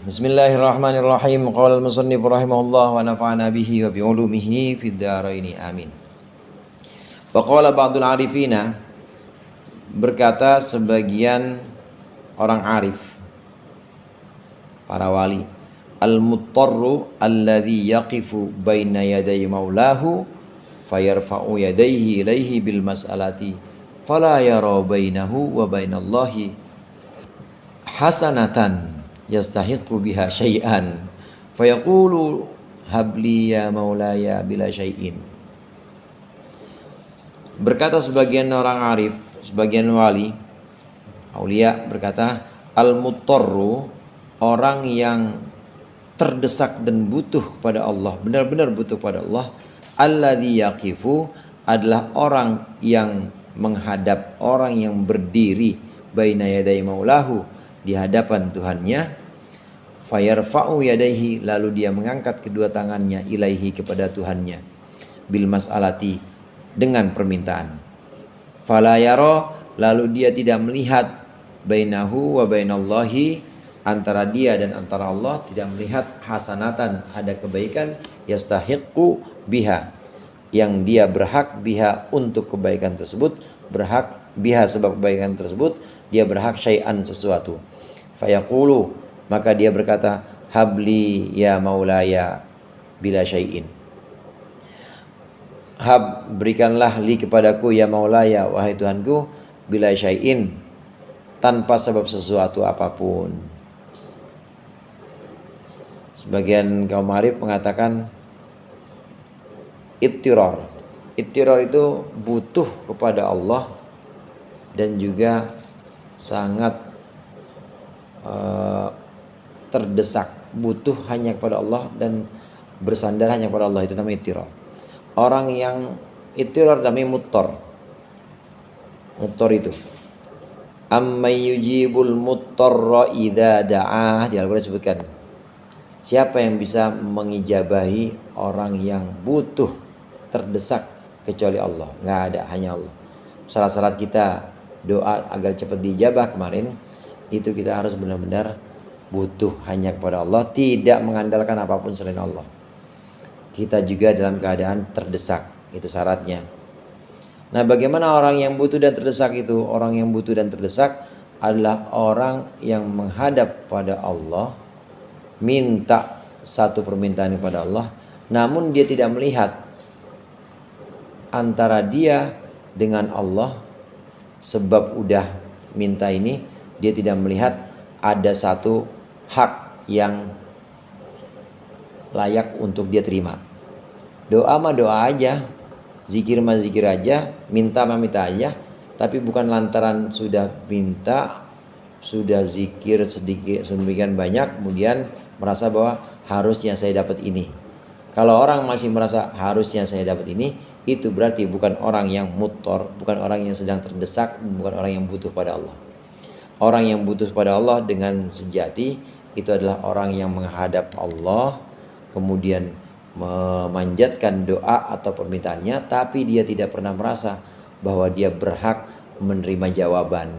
Bismillahirrahmanirrahim. Qala al-musannif rahimahullah wa nafa'ana bihi wa bi'ulumihi fid dharaini amin. Wa qala ba'dul arifina, berkata sebagian orang arif, para wali, al-muttarru alladhi yaqifu baina yaday maulahu fayarfa'u yadayhi ilaihi bil mas'alati fala yara bainahu wa bainallahi hasanatan yastahiqu biha syai'an fayaqulu habli ya maulaya bila syai'in. Berkata sebagian orang arif, sebagian wali, aulia, berkata al-muttarru, orang yang terdesak dan butuh kepada Allah, benar-benar butuh kepada Allah, alladzi yaqifu, adalah orang yang menghadap, orang yang berdiri baina yaday maulahu, di hadapan Tuhannya, fayarfa'u yadaihi, lalu dia mengangkat kedua tangannya, ilaihi, kepada Tuhannya, bil mas'alati, dengan permintaan, fala yara, lalu dia tidak melihat, bainahu wa bainallahi, antara dia dan antara Allah, tidak melihat hasanatan, ada kebaikan, yastahiqu biha, yang dia berhak, biha, untuk kebaikan tersebut, berhak, biha, sebab kebaikan tersebut, dia berhak, syai'an, sesuatu. Fayaqulu, maka dia berkata, habli ya maulaya bila syai'in. Hab, berikanlah li kepadaku, ya maulaya, wahai Tuhanku, bila syai'in, tanpa sebab sesuatu apapun. Sebagian kaum arif mengatakan ittirar. Ittirar itu butuh kepada Allah dan juga sangat terdesak, butuh hanya kepada Allah dan bersandar hanya kepada Allah, itu namanya ittirar. Orang yang ittirar namanya muttar. Muttar itu amman yujibul muttarra idza da'ah, di Al-Qur'an disebutkan, siapa yang bisa mengijabahi orang yang butuh, terdesak, kecuali Allah? Nggak ada, hanya Allah. Syarat-syarat kita doa agar cepat diijabah kemarin, itu kita harus benar-benar butuh hanya kepada Allah, tidak mengandalkan apapun selain Allah. Kita juga dalam keadaan terdesak, itu syaratnya. Nah, bagaimana orang yang butuh dan terdesak itu? Orang yang butuh dan terdesak adalah orang yang menghadap pada Allah, minta satu permintaan kepada Allah, namun dia tidak melihat antara dia dengan Allah, sebab udah minta ini, dia tidak melihat ada satu hak yang layak untuk dia terima. Doa mah doa aja, zikir mah zikir aja, minta mah minta aja, tapi bukan lantaran sudah minta, sudah zikir sedikit sedemikian banyak, kemudian merasa bahwa harusnya saya dapat ini. Kalau orang masih merasa harusnya saya dapat ini, itu berarti bukan orang yang muttar, bukan orang yang sedang terdesak, bukan orang yang butuh pada Allah. Orang yang butuh pada Allah dengan sejati itu adalah orang yang menghadap Allah, kemudian memanjatkan doa atau permintaannya, tapi dia tidak pernah merasa bahwa dia berhak menerima jawaban,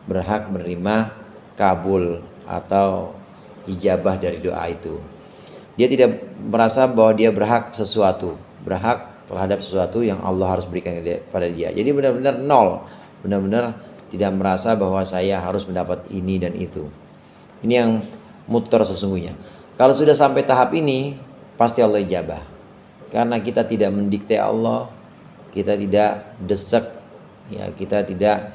berhak menerima kabul atau ijabah dari doa itu. Dia tidak merasa bahwa dia berhak sesuatu, berhak terhadap sesuatu yang Allah harus berikan kepada dia. Jadi benar-benar nol, benar-benar tidak merasa bahwa saya harus mendapat ini dan itu. Ini yang muttar sesungguhnya. Kalau sudah sampai tahap ini, pasti Allah ijabah. Karena kita tidak mendikte Allah, kita tidak desak, ya, kita tidak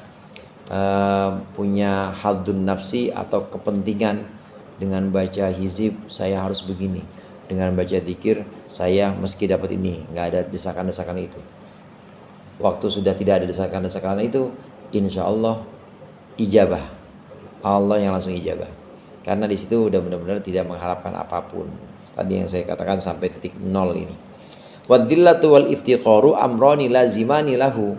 punya haddun nafsi atau kepentingan. Dengan baca hizib saya harus begini, dengan baca zikir saya meski dapat ini. Nggak ada desakan-desakan itu. Waktu sudah tidak ada desakan-desakan itu, insya Allah ijabah, Allah yang langsung ijabah. Karena di situ udah benar-benar tidak mengharapkan apapun. Tadi yang saya katakan sampai titik nol ini. Wadillatu wal iftiqaru amrani lazimani lahu.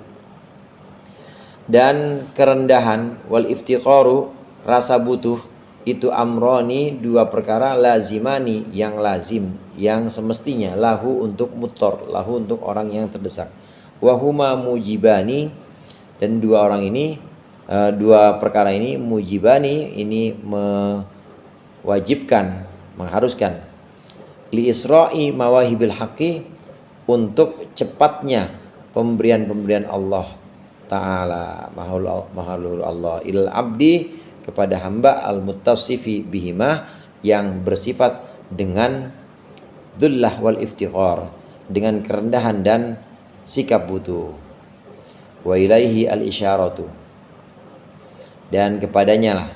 Dan kerendahan, wal iftiqaru, rasa butuh, itu amroni, dua perkara, lazimani, yang lazim, yang semestinya, lahu, untuk muttar, lahu, untuk orang yang terdesak, wahuma mujibani, dan dua orang ini, dua perkara ini, mujibani, ini wajibkan, mengharuskan. Li isra'i mawahibil haqqi, untuk cepatnya pemberian-pemberian Allah Ta'ala, mahalul Allah, ilal abdi, kepada hamba, al-muttasifi bihima, yang bersifat dengan dhullah wal iftiqar, dengan kerendahan dan sikap butuh. Wa ilaihi al-isyaratu, dan kepadanya lah,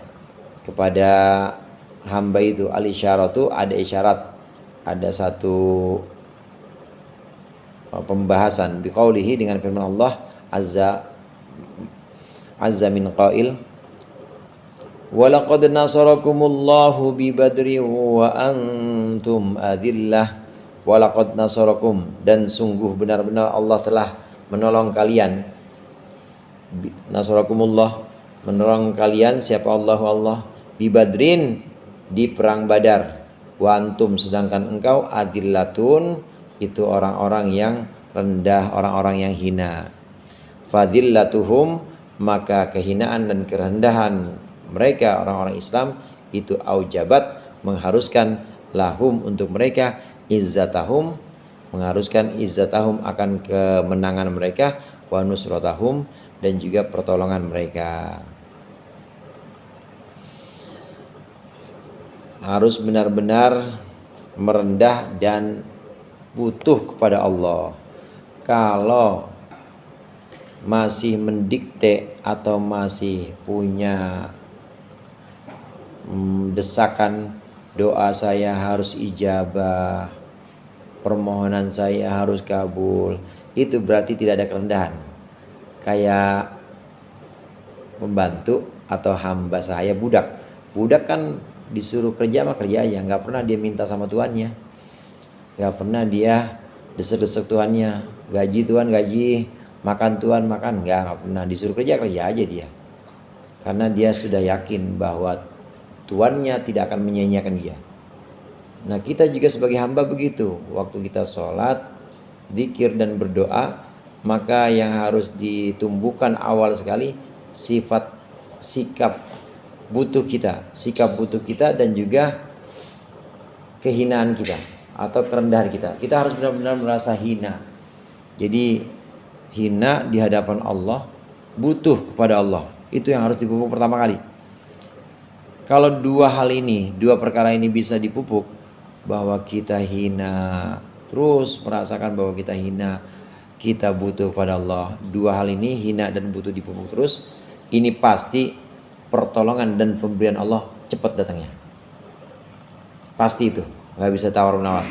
kepada hamba itu, al-isyaratu, ada isyarat, ada satu pembahasan, biqaulihi, dengan firman Allah azza min qail, walaqad nasarakumullahu bi badri wa antum adillah. Walaqad nasarakum, dan sungguh benar-benar Allah telah menolong kalian. Nasarakumullah, menolong kalian, siapa Allah? Allah, bi badrin, di perang Badar. Wa antum, sedangkan engkau, adillatun, itu orang-orang yang rendah, orang-orang yang hina. Fadillatuhum, maka kehinaan dan kerendahan mereka, orang-orang Islam, itu aujabat, mengharuskan, lahum, untuk mereka, izzatahum, mengharuskan izzatahum, akan kemenangan mereka, wa nusratahum, dan juga pertolongan mereka. Harus benar-benar merendah dan butuh kepada Allah. Kalau masih mendikte atau masih punya desakan, doa saya harus ijabah, permohonan saya harus kabul, itu berarti tidak ada kerendahan. Kayak pembantu atau hamba saya, budak kan disuruh kerja mah kerja aja, nggak pernah dia minta sama tuannya, nggak pernah dia desek-desek tuannya, gaji tuan gaji, makan tuan makan, nggak pernah. Disuruh kerja aja dia, karena dia sudah yakin bahwa tuannya tidak akan menyanyiakan dia. Nah, kita juga sebagai hamba begitu. Waktu kita sholat, zikir dan berdoa, maka yang harus ditumbuhkan awal sekali sikap butuh kita, dan juga kehinaan kita atau kerendahan kita. Kita harus benar-benar merasa hina. Jadi hina di hadapan Allah, butuh kepada Allah. Itu yang harus dipupuk pertama kali. Kalau dua perkara ini bisa dipupuk, bahwa kita hina, terus merasakan bahwa kita hina, kita butuh kepada Allah. Dua hal ini, hina dan butuh, dipupuk terus, ini pasti pertolongan dan pemberian Allah cepat datangnya. Pasti itu, nggak bisa tawar-menawar.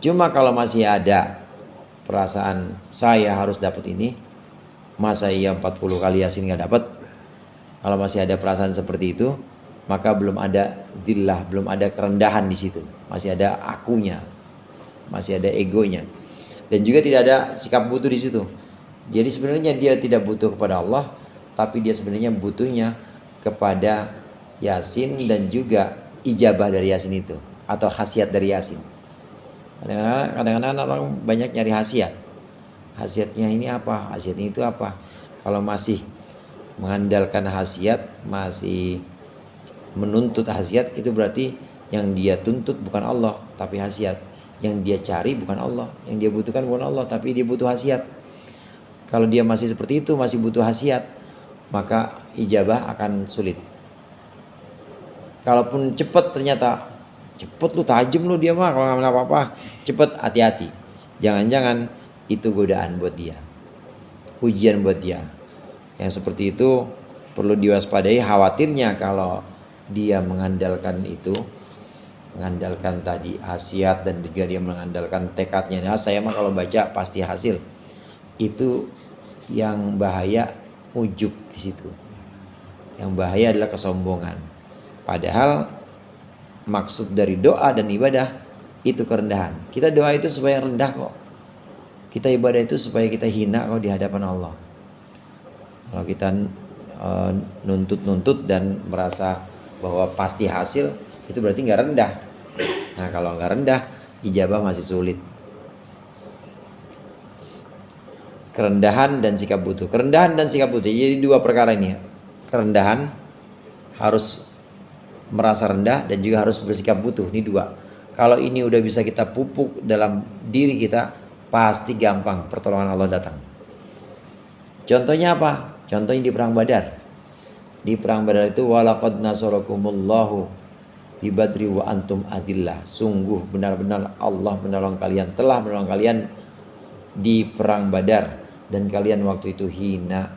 Cuma kalau masih ada perasaan saya harus dapat ini, masa iya 40 kali Yasin nggak dapat? Kalau masih ada perasaan seperti itu, maka belum ada dhillah, belum ada kerendahan di situ. Masih ada akunya, masih ada egonya, dan juga tidak ada sikap butuh di situ. Jadi sebenarnya dia tidak butuh kepada Allah, tapi dia sebenarnya butuhnya kepada Yasin dan juga ijabah dari Yasin itu, atau khasiat dari Yasin. Kadang-kadang orang banyak nyari khasiat. Khasiatnya ini apa? Khasiatnya itu apa? Kalau masih mengandalkan khasiat, masih menuntut khasiat, itu berarti yang dia tuntut bukan Allah, tapi khasiat. Yang dia cari bukan Allah, yang dia butuhkan bukan Allah, tapi dia butuh khasiat. Kalau dia masih seperti itu, masih butuh khasiat, maka ijabah akan sulit. Kalaupun cepat, ternyata cepet lu, tajam lu, dia mah kalau nggak apa-apa, cepet, hati-hati. Jangan-jangan itu godaan buat dia, ujian buat dia. Yang seperti itu perlu diwaspadai. Khawatirnya kalau dia mengandalkan itu, mengandalkan tadi khasiat, dan juga dia mengandalkan tekadnya, nah saya mah kalau baca pasti hasil, itu yang bahaya ujub di situ. Yang bahaya adalah kesombongan. Padahal maksud dari doa dan ibadah itu kerendahan. Kita doa itu supaya rendah kok. Kita ibadah itu supaya kita hina kok di hadapan Allah. Kalau kita nuntut dan merasa bahwa pasti hasil, itu berarti nggak rendah. Nah, kalau nggak rendah, ijabah masih sulit. Kerendahan dan sikap butuh. Kerendahan dan sikap butuh. Jadi dua perkara ini. Kerendahan harus merasa rendah dan juga harus bersikap butuh. Ini dua. Kalau ini udah bisa kita pupuk dalam diri kita, pasti gampang pertolongan Allah datang. Contohnya apa? Contohnya di perang Badar. Di perang Badar itu walaqad nasarakumullahu bi badri wa antum adillah. Sungguh benar-benar Allah menolong kalian, telah menolong kalian di perang Badar dan kalian waktu itu hina.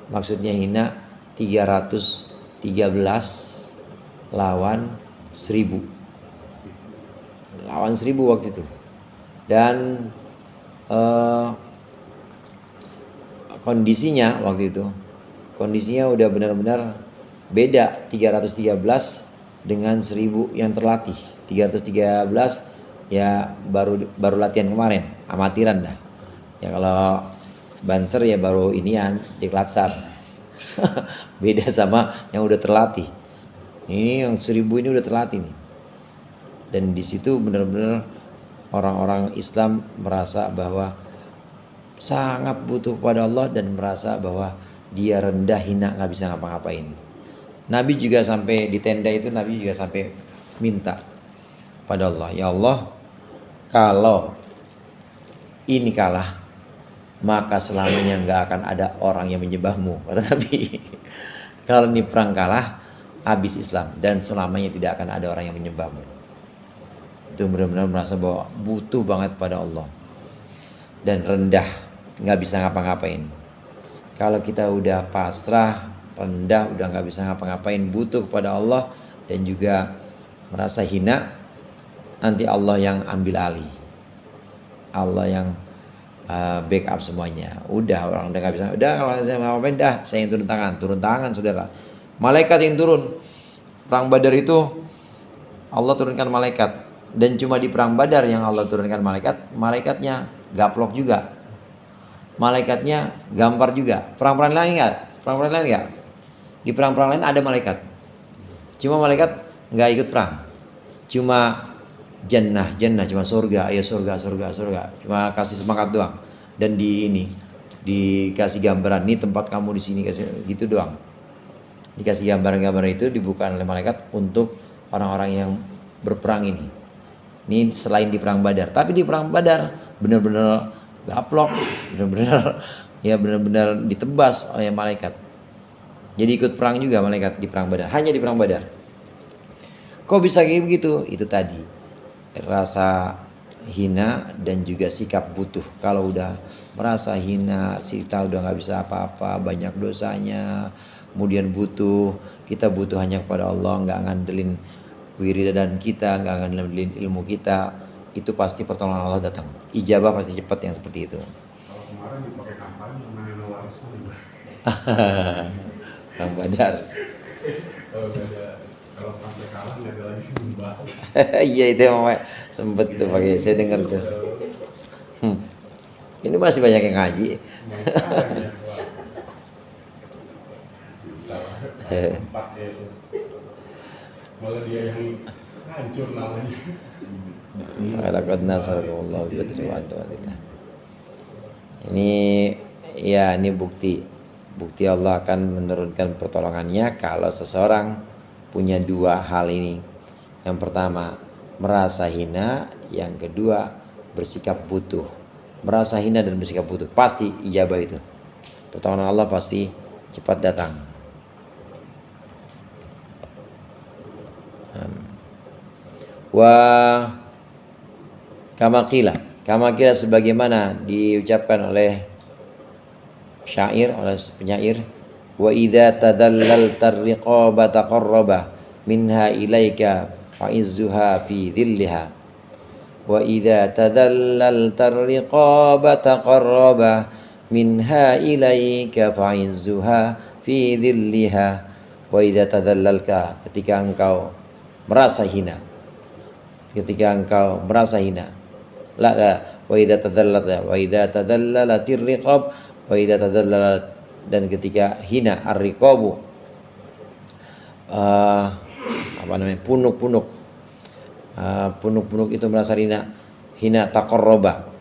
Maksudnya hina 313 lawan 1000. Lawan 1000 waktu itu. Dan kondisinya waktu itu, kondisinya udah benar-benar beda 313 dengan 1000 yang terlatih. 313 ya baru latihan kemarin, amatiran dah. Ya kalau Banser ya baru inian di Klatsar. Beda sama yang udah terlatih. Ini yang 1000 ini udah terlatih nih. Dan di situ benar-benar orang-orang Islam merasa bahwa sangat butuh kepada Allah dan merasa bahwa dia rendah, hina, nggak bisa ngapa-ngapain. Nabi juga sampai di tenda itu, Nabi juga sampai minta pada Allah, ya Allah, kalau ini kalah, maka selamanya nggak akan ada orang yang menyembahmu, kata Nabi. Kalau ini perang kalah, habis Islam dan selamanya tidak akan ada orang yang menyembahmu. Itu benar-benar merasa bahwa butuh banget pada Allah dan rendah, nggak bisa ngapa-ngapain. Kalau kita udah pasrah, rendah, udah nggak bisa ngapa-ngapain, butuh kepada Allah dan juga merasa hina, nanti Allah yang ambil alih, Allah yang backup semuanya. Udah orang udah nggak bisa, udah kalau saya ngapain dah, saya yang turun tangan saudara. Malaikat yang turun. Perang Badar itu Allah turunkan malaikat. Dan cuma di perang Badar yang Allah turunkan malaikat, malaikatnya gaplok juga, malaikatnya gampar juga. Perang-perang lain enggak? Perang-perang lain enggak? Di perang-perang lain ada malaikat, cuma malaikat nggak ikut perang, cuma jannah, cuma surga, ayo surga, cuma kasih semangat doang. Dan di ini dikasih gambaran, nih tempat kamu di sini, kasih gitu doang. Dikasih gambar-gambar itu dibuka oleh malaikat untuk orang-orang yang berperang ini. Ini selain di perang Badar, tapi di perang Badar benar-benar gaplok, benar-benar ditebas oleh malaikat. Jadi ikut perang juga malaikat di perang Badar, hanya di perang Badar. Kok bisa kayak begitu? Itu tadi rasa hina dan juga sikap butuh. Kalau udah merasa hina, kita udah nggak bisa apa-apa, banyak dosanya, kemudian kita butuh hanya kepada Allah, nggak ngandelin wiridan kita, nggak ngandelin ilmu kita, itu pasti pertolongan Allah datang. Ijabah pasti cepat yang seperti itu. Kalau kemarin dipakai kampanye mengenai warismu juga. Perang Badar. Kalau sampai kalah nggak ada lagi membahas. Iya itu emang sempet tuh pakai, saya dengar tuh. Ini masih banyak yang ngaji. Malah dia yang hancur namanya. Walaqad nasarakumullahu bi badri wa antum adillah. Ini bukti Allah akan menurunkan pertolongannya kalau seseorang punya dua hal ini. Yang pertama merasa hina, yang kedua bersikap butuh. Merasa hina dan bersikap butuh, pasti ijabah itu. Pertolongan Allah pasti cepat datang. Wa kama qila sebagaimana diucapkan oleh syair, oleh penyair, wa idza tadallalta riqaba taqarraba minha ilaika fa'izzuha fi dhilliha. Wa idza tadallalta riqaba taqarraba minha ilaika fa'izzuha fi dhilliha. Wa idza tadallalka, ketika engkau merasa hina, wa idza tadallalatir riqab, wa idza tadallalat, dan ketika hina ar-riqabu, punuk-punuk itu merasa hina taqarraba,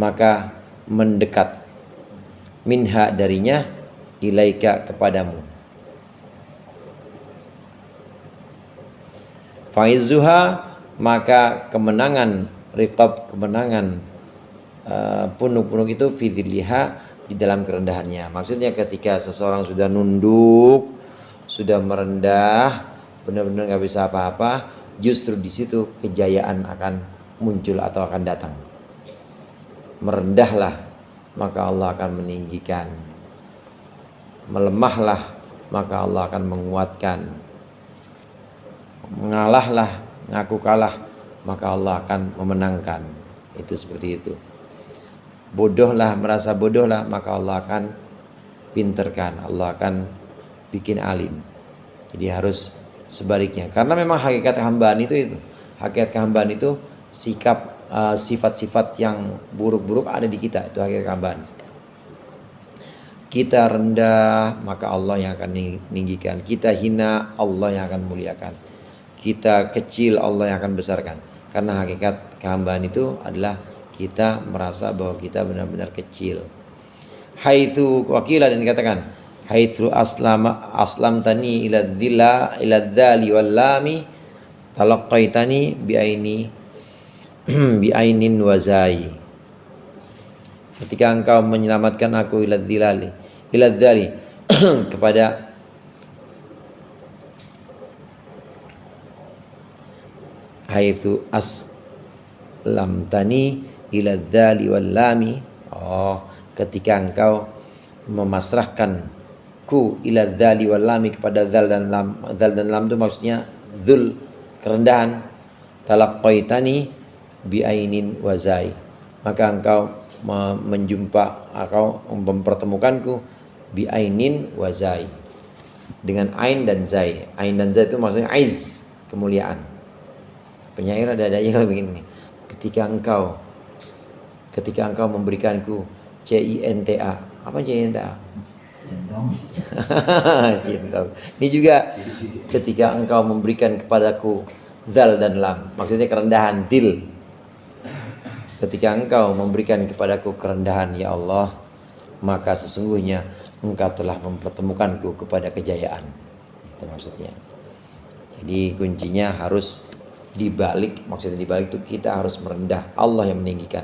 maka mendekat, minha darinya, ilaika kepadamu. Faizuha, maka kemenangan riqab, kemenangan punuk-punuk itu fidliha, di dalam kerendahannya. Maksudnya ketika seseorang sudah nunduk, sudah merendah, benar-benar nggak bisa apa-apa, justru di situ kejayaan akan muncul atau akan datang. Merendahlah, maka Allah akan meninggikan. Melemahlah, maka Allah akan menguatkan. Mengalahlah, ngaku kalah, maka Allah akan memenangkan. Itu seperti itu. Bodohlah, merasa bodohlah, maka Allah akan pinterkan, Allah akan bikin alim. Jadi harus sebaliknya. Karena memang hakikat kehambaan itu. Hakikat kehambaan itu sikap, sifat-sifat yang buruk-buruk ada di kita. Itu hakikat kehambaan. Kita rendah, maka Allah yang akan meninggikan. Kita hina, Allah yang akan muliakan. Kita kecil, Allah yang akan besarkan. Karena hakikat kehambaan itu adalah kita merasa bahwa kita benar-benar kecil. Haitsu wakila, dan dikatakan haitsu aslamtani ila dzali wal lami talaqqaitani bi ainin wazai. Ketika engkau menyelamatkan aku ila dzali kepada haitsu aslamtani ila dzali wal lami, ketika engkau memasrahkanku ila dzali wal lami, kepada dzal dan lam. Dzal dan lam itu maksudnya dzul, kerendahan. Talaqqaitani bi ainin wazai, maka engkau menjumpa, engkau mempertemukanku bi ainin wazai, dengan ain dan zai. Ain dan zai itu maksudnya aiz, kemuliaan. Penyair ada aja kalau begini, ketika engkau memberikanku cinta. Apa cinta? Cinta. Ini juga ketika engkau memberikan kepadaku zal dan lam, maksudnya kerendahan. Dil, ketika engkau memberikan kepadaku kerendahan ya Allah, maka sesungguhnya engkau telah mempertemukanku kepada kejayaan. Itu maksudnya. Jadi kuncinya harus dibalik. Maksudnya dibalik itu kita harus merendah, Allah yang meninggikan.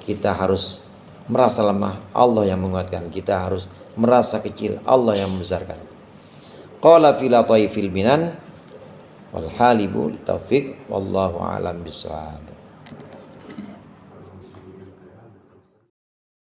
Kita harus merasa lemah, Allah yang menguatkan. Kita harus merasa kecil, Allah yang membesarkan. Qala fi lataifil minan wal halibu taufiq wallahu alam bisawab.